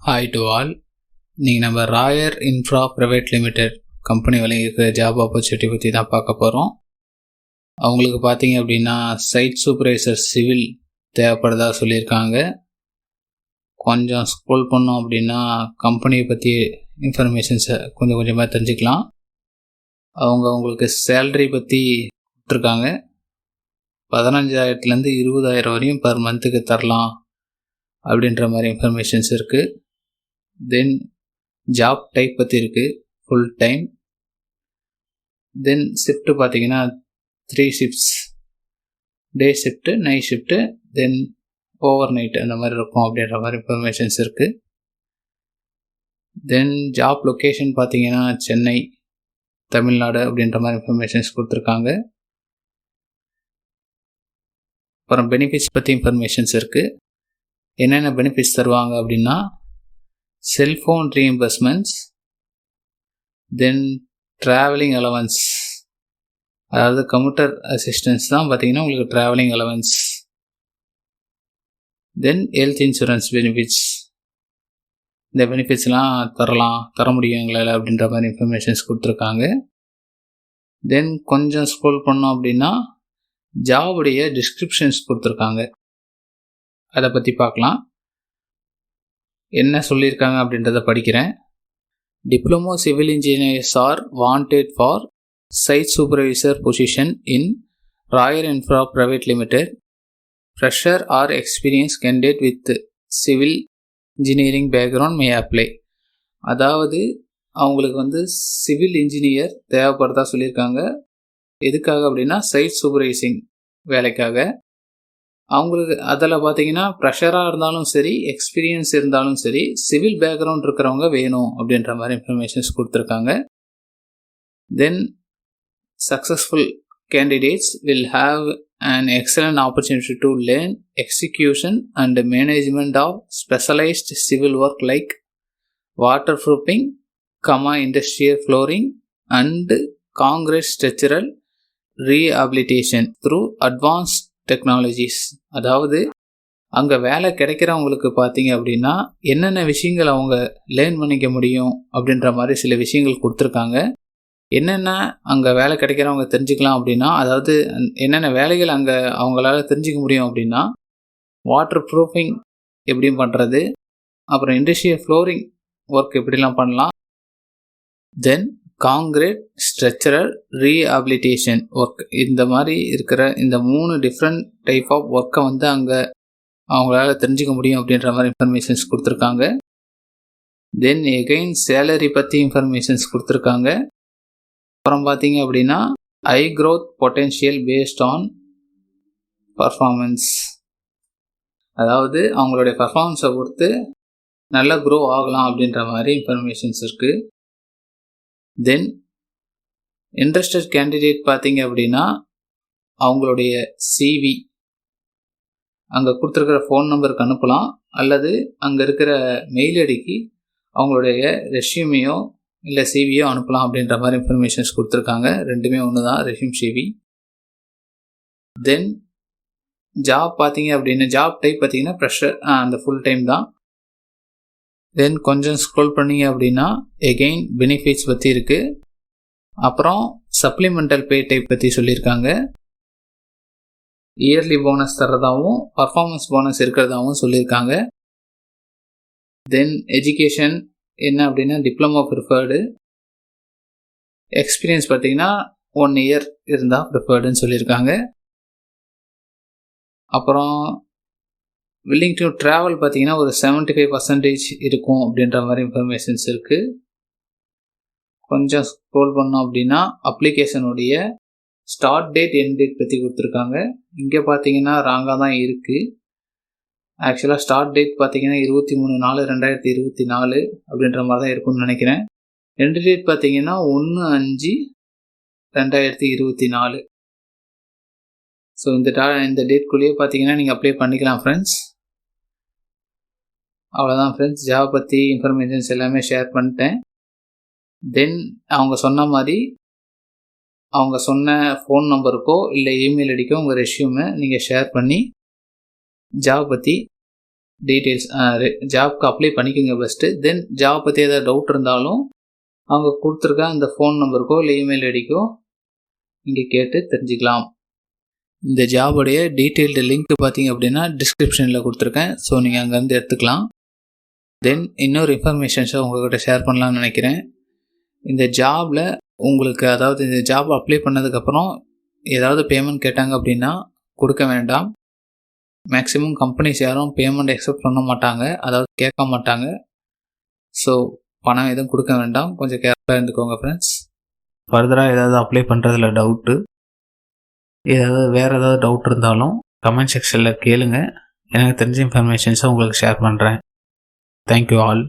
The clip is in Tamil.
Hi to all. இன்றைக்கி நம்ம Rayar infra private limited company வழங்கியிருக்கிற ஜாப் ஆப்பர்ச்சுனிட்டி பற்றி தான் பார்க்க போகிறோம். அவங்களுக்கு பார்த்தீங்க அப்படின்னா சைட் சூப்பர்வைசர் சிவில் தேவைப்படுறதா சொல்லியிருக்காங்க. கொஞ்சம் ஸ்க்ரோல் பண்ணோம் அப்படின்னா கம்பெனியை பற்றி இன்ஃபர்மேஷன்ஸை கொஞ்சம் கொஞ்சமாக தெரிஞ்சுக்கலாம். அவங்களுக்கு சேலரி பற்றி கொடுத்துருக்காங்க. 15,000 20,000 வரையும் பர் மந்த்துக்கு தரலாம் அப்படின்ற மாதிரி இன்ஃபர்மேஷன்ஸ் இருக்குது. தென் ஜாப் டைப் பற்றி இருக்குது, ஃபுல் டைம். தென் ஷிஃப்ட்டு பார்த்தீங்கன்னா 3 ஷிஃப்ட்ஸ், டே ஷிஃப்ட்டு, நைட் ஷிஃப்ட்டு, தென் ஓவர் நைட் அந்த மாதிரி இருக்கும் அப்படின்ற மாதிரி இன்ஃபர்மேஷன்ஸ் இருக்குது. தென் ஜாப் லொக்கேஷன் பார்த்தீங்கன்னா சென்னை, தமிழ்நாடு அப்படின்ற மாதிரி இன்ஃபர்மேஷன்ஸ் கொடுத்துருக்காங்க. அப்புறம் பெனிஃபிட்ஸ் பற்றி இன்ஃபர்மேஷன்ஸ் இருக்குது. என்னென்ன பெனிஃபிட்ஸ் தருவாங்க அப்படின்னா செல்ஃபோன் ரீஎம்பர்ஸ்மெண்ட்ஸ், தென் ட்ராவலிங் அலவன்ஸ், அதாவது கம்ப்யூட்டர் அசிஸ்டன்ஸ் தான் பார்த்தீங்கன்னா உங்களுக்கு ட்ராவலிங் அலவன்ஸ், தென் ஹெல்த் இன்சூரன்ஸ் பெனிஃபிட்ஸ். இந்த பெனிஃபிட்ஸ்லாம் தர முடியும் எங்களால் அப்படின்ற மாதிரி இன்ஃபர்மேஷன்ஸ் கொடுத்துருக்காங்க. தென் கொஞ்சம் ஸ்க்ரோல் பண்ணோம் அப்படின்னா ஜாபுடைய டிஸ்கிரிப்ஷன்ஸ் கொடுத்துருக்காங்க. அதை பற்றி பார்க்கலாம். என்ன சொல்லியிருக்காங்க அப்படின்றத படிக்கிறேன். Diploma civil engineers are wanted for site supervisor position in Rayar Infra Private Limited. Fresher or experience candidate with civil engineering background may apply. அதாவது அவங்களுக்கு சிவில் இன்ஜினியர் தேவைப்படுறதா சொல்லியிருக்காங்க. எதுக்காக அப்படின்னா சைட் சூப்பர்வைசிங் வேலைக்காக. அவங்களுக்கு அதில் பார்த்தீங்கன்னா ப்ரெஷராக இருந்தாலும் சரி, எக்ஸ்பீரியன்ஸ் இருந்தாலும் சரி, சிவில் பேக்ரவுண்ட் இருக்கிறவங்க வேணும் அப்படின்ற மாதிரி இன்ஃபர்மேஷன்ஸ் கொடுத்துருக்காங்க. Then successful candidates will have an excellent opportunity to learn execution and management of specialized civil work like waterproofing, industrial flooring and concrete structural rehabilitation through advanced technologies. அதாவது அங்கே வேலை கிடைக்கிறவங்களுக்கு பார்த்தீங்க அப்படின்னா என்னென்ன விஷயங்கள் அவங்க லேர்ன் பண்ணிக்க முடியும் அப்படின்ற மாதிரி சில விஷயங்கள் கொடுத்துருக்காங்க. என்னென்ன அங்கே வேலை கிடைக்கிறவங்க தெரிஞ்சுக்கலாம் அப்படின்னா, அதாவது என்னென்ன வேலைகள் அங்கே அவங்களால தெரிஞ்சிக்க முடியும் அப்படின்னா வாட்டர் ப்ரூஃபிங் எப்படியும் பண்ணுறது, அப்புறம் இண்டஸ்ட்ரியல் ஃப்ளோரிங் ஒர்க் எப்படிலாம் பண்ணலாம், தென் காங்கிரீட் ஸ்ட்ரக்சரல் ரீஹாபிலிட்டேஷன் ஒர்க். இந்த மாதிரி இருக்கிற இந்த 3 டிஃப்ரெண்ட் டைப் ஆஃப் ஒர்க்கை அங்கே அவங்களால தெரிஞ்சுக்க முடியும் அப்படின்ற மாதிரி இன்ஃபர்மேஷன்ஸ் கொடுத்துருக்காங்க. தென் எகெயின் சேலரி பற்றி இன்ஃபர்மேஷன்ஸ் கொடுத்துருக்காங்க. அப்புறம் பார்த்தீங்க அப்படின்னா high growth potential based on performance. அதாவது அவங்களுடைய பர்ஃபார்மன்ஸை பொறுத்து நல்லா க்ரோ ஆகலாம் அப்படின்ற மாதிரி இன்ஃபர்மேஷன்ஸ் இருக்குது. தென் இன்ட்ரெஸ்டட் கேண்டிடேட் பார்த்தீங்க அப்படின்னா அவங்களுடைய சிவி அங்கே கொடுத்துருக்கிற ஃபோன் நம்பருக்கு அனுப்பலாம், அல்லது அங்கே இருக்கிற மெயில் ஐடிக்கு அவங்களுடைய ரெஷ்யூமையோ இல்லை சிவியோ அனுப்பலாம் அப்படின்ற மாதிரி இன்ஃபர்மேஷன்ஸ் கொடுத்துருக்காங்க. ரெண்டுமே ஒன்று தான், ரெஷ்யூம் சிவி. தென் ஜாப் பார்த்தீங்க அப்படின்னா ஜாப் டைப் பார்த்தீங்கன்னா ப்ரெஷர், அந்த ஃபுல் டைம் தான். தென் கொஞ்சம் ஸ்க்ரோல் பண்ணிங்க அப்படின்னா எகெயின் பெனிஃபிட்ஸ் பற்றி இருக்குது. அப்புறம் சப்ளிமெண்டல் பே டைப் பற்றி சொல்லியிருக்காங்க. இயர்லி போனஸ் தரதாகவும் பர்ஃபார்மன்ஸ் போனஸ் இருக்கிறதாகவும் சொல்லியிருக்காங்க. தென் எஜுகேஷன் என்ன அப்படின்னா டிப்ளமோ ப்ரிஃபர்டு. எக்ஸ்பீரியன்ஸ் பார்த்தீங்கன்னா 1 இயர் இருந்தால் ப்ரிஃபர்டுன்னு சொல்லியிருக்காங்க. அப்புறம் willing to travel பார்த்தீங்கன்னா ஒரு 75% இருக்கும் அப்படின்ற மாதிரி இன்ஃபர்மேஷன்ஸ் இருக்குது. கொஞ்சம் ஸ்க்ரோல் பண்ணோம் அப்படின்னா அப்ளிகேஷனுடைய ஸ்டார்ட் டேட், எண்ட் டேட் பற்றி கொடுத்துருக்காங்க. இங்கே பார்த்தீங்கன்னா ராங்காக தான் இருக்குது. ஆக்சுவலாக ஸ்டார்ட் டேட் பார்த்தீங்கன்னா 23/4/2024 அப்படின்ற மாதிரி தான் இருக்கும்னு நினைக்கிறேன். எண்ட் டேட் பார்த்தீங்கன்னா 1/5/2024. ஸோ இந்த டேட்குள்ளேயே பார்த்தீங்கன்னா நீங்கள் அப்ளை பண்ணிக்கலாம் ஃப்ரெண்ட்ஸ். அவ்வளோதான் ஃப்ரெண்ட்ஸ், ஜாப் பற்றி இன்ஃபர்மேஷன்ஸ் எல்லாமே ஷேர் பண்ணிட்டேன். தென் அவங்க சொன்ன மாதிரி அவங்க சொன்ன ஃபோன் நம்பருக்கோ இல்லை இமெயில் ஐடிக்கோ உங்கள் ரெஷ்யூமை நீங்கள் ஷேர் பண்ணி ஜாப் பற்றி டீட்டெயில்ஸ் ஜாப்க்கு அப்ளை பண்ணிக்கோங்க ஃபஸ்ட்டு. தென் ஜாப் பற்றி ஏதாவது டவுட் இருந்தாலும் அவங்க கொடுத்துருக்க அந்த ஃபோன் நம்பருக்கோ இல்லை இமெயில் ஐடிக்கோ இங்கே கேட்டு தெரிஞ்சுக்கலாம். இந்த ஜாபுடைய டீட்டெயில்டு லிங்க் பார்த்தீங்க அப்படின்னா டிஸ்கிரிப்ஷனில் கொடுத்துருக்கேன். ஸோ நீங்கள் அங்கேருந்து எடுத்துக்கலாம். தென் இன்னொரு இன்ஃபர்மேஷன்ஸை உங்கள்கிட்ட ஷேர் பண்ணலான்னு நினைக்கிறேன். இந்த ஜாபில் உங்களுக்கு அதாவது இந்த ஜாப் அப்ளை பண்ணதுக்கப்புறம் ஏதாவது பேமெண்ட் கேட்டாங்க அப்படின்னா கொடுக்க வேண்டாம். மேக்ஸிமம் கம்பெனிஸ் யாரும் பேமெண்ட் எக்ஸெப்ட் பண்ண மாட்டாங்க, அதாவது கேட்க மாட்டாங்க. ஸோ பணம் எதுவும் கொடுக்க வேண்டாம், கொஞ்சம் கேர்ஃபுல்லாக இருந்துக்கோங்க ஃப்ரெண்ட்ஸ். ஃபர்தராக ஏதாவது அப்ளை பண்ணுறதுல டவுட்டு, வேறு ஏதாவது டவுட் இருந்தாலும் கமெண்ட் செக்ஷனில் கேளுங்க. எனக்கு தெரிஞ்ச இன்ஃபர்மேஷன்ஸை உங்களுக்கு ஷேர் பண்ணுறேன். Thank you all.